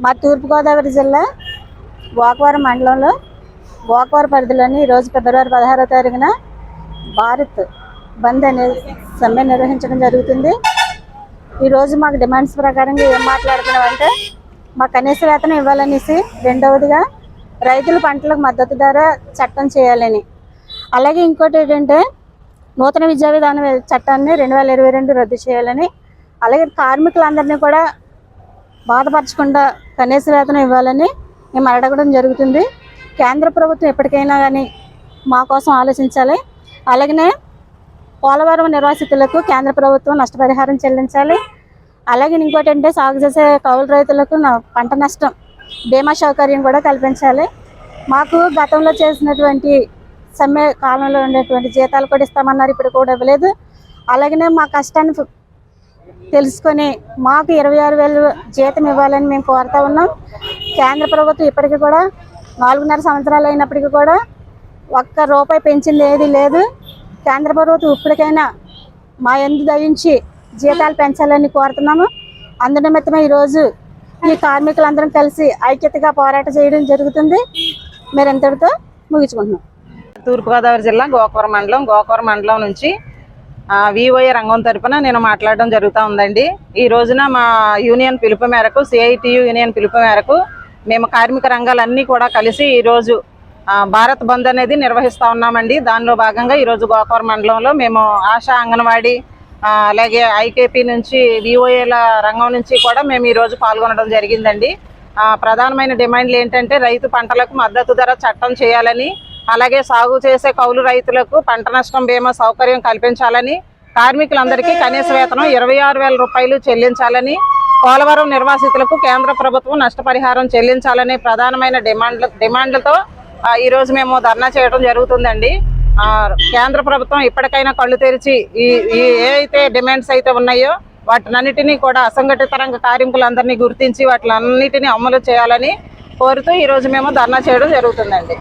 మా తూర్పుగోదావరి జిల్లా గోకవరం మండలంలో గోకవరం పరిధిలోని ఈరోజు ఫిబ్రవరి 16వ తారీఖున భారత్ బంద్ అనే సమ్మె నిర్వహించడం జరుగుతుంది. ఈరోజు మాకు డిమాండ్స్ ప్రకారంగా ఏం మాట్లాడుతున్నామంటే మాకు కనీస వేతనం ఇవ్వాలనేసి, రెండవదిగా రైతుల పంటలకు మద్దతు ధర చట్టం చేయాలని, అలాగే ఇంకోటి ఏంటంటే నూతన విద్యా విధాన చట్టాన్ని 2022 రద్దు చేయాలని, అలాగే కార్మికులందరినీ కూడా బాధపరచకుండా కనీస వేతనం ఇవ్వాలని మేము అడగడం జరుగుతుంది. కేంద్ర ప్రభుత్వం ఎప్పటికైనా కానీ మా కోసం ఆలోచించాలి. అలాగనే పోలవరం నిర్వాసితులకు కేంద్ర ప్రభుత్వం నష్టపరిహారం చెల్లించాలి. అలాగే ఇంకోటి అంటే సాగు చేసే కౌలు రైతులకు పంట నష్టం బీమా సౌకర్యం కూడా కల్పించాలి. మాకు గతంలో చేసినటువంటి సమ్మె కాలంలో ఉండేటువంటి జీతాలు కూడా ఇస్తామన్నారు, ఇప్పుడు కూడా ఇవ్వలేదు. అలాగనే మా కష్టాన్ని తెలుసుకొని మాకు 26,000 జీతం ఇవ్వాలని మేము కోరుతా ఉన్నాం. కేంద్ర ప్రభుత్వం ఇప్పటికీ కూడా 4.5 సంవత్సరాలు అయినప్పటికీ కూడా ₹1 పెంచింది ఏది లేదు. కేంద్ర ప్రభుత్వం ఇప్పటికైనా మా యందు దయించి జీతాలు పెంచాలని కోరుతున్నాము. అందునిమిత్తమే ఈరోజు ఈ కార్మికులందరం కలిసి ఐక్యతగా పోరాటం చేయడం జరుగుతుంది. మీరు ఎంతటితో ముగించుకుంటున్నాం. తూర్పుగోదావరి జిల్లా గోకవరం మండలం నుంచి విఓఏ రంగం తరపున నేను మాట్లాడడం జరుగుతూ ఉందండి. ఈ రోజున మా యూనియన్ పిలుపు మేరకు, సిఐటియు యూనియన్ పిలుపు మేరకు మేము కార్మిక రంగాలన్నీ కూడా కలిసి ఈరోజు భారత్ బంద్ అనేది నిర్వహిస్తూ ఉన్నామండి. దానిలో భాగంగా ఈరోజు గోకవరం మండలంలో మేము ఆశా, అంగన్వాడీ, అలాగే ఐకేపీ నుంచి, విఓఏల రంగం నుంచి కూడా మేము ఈరోజు పాల్గొనడం జరిగిందండి. ప్రధానమైన డిమాండ్లు ఏంటంటే రైతు పంటలకు మద్దతు ధర చట్టం చేయాలని, అలాగే సాగు చేసే కౌలు రైతులకు పంట నష్టం బీమా సౌకర్యం కల్పించాలని, కార్మికులందరికీ కనీస వేతనం ₹26,000 చెల్లించాలని, పోలవరం నిర్వాసితులకు కేంద్ర ప్రభుత్వం నష్టపరిహారం చెల్లించాలని ప్రధానమైన డిమాండ్లతో ఈరోజు మేము ధర్నా చేయడం జరుగుతుందండి. కేంద్ర ప్రభుత్వం ఇప్పటికైనా కళ్ళు తెరిచి ఏ అయితే డిమాండ్స్ అయితే ఉన్నాయో వాటినన్నిటినీ కూడా అసంఘటిత రంగ కార్మికులందరినీ గుర్తించి వాటినన్నిటినీ అమలు చేయాలని కోరుతూ ఈరోజు మేము ధర్నా చేయడం జరుగుతుందండి.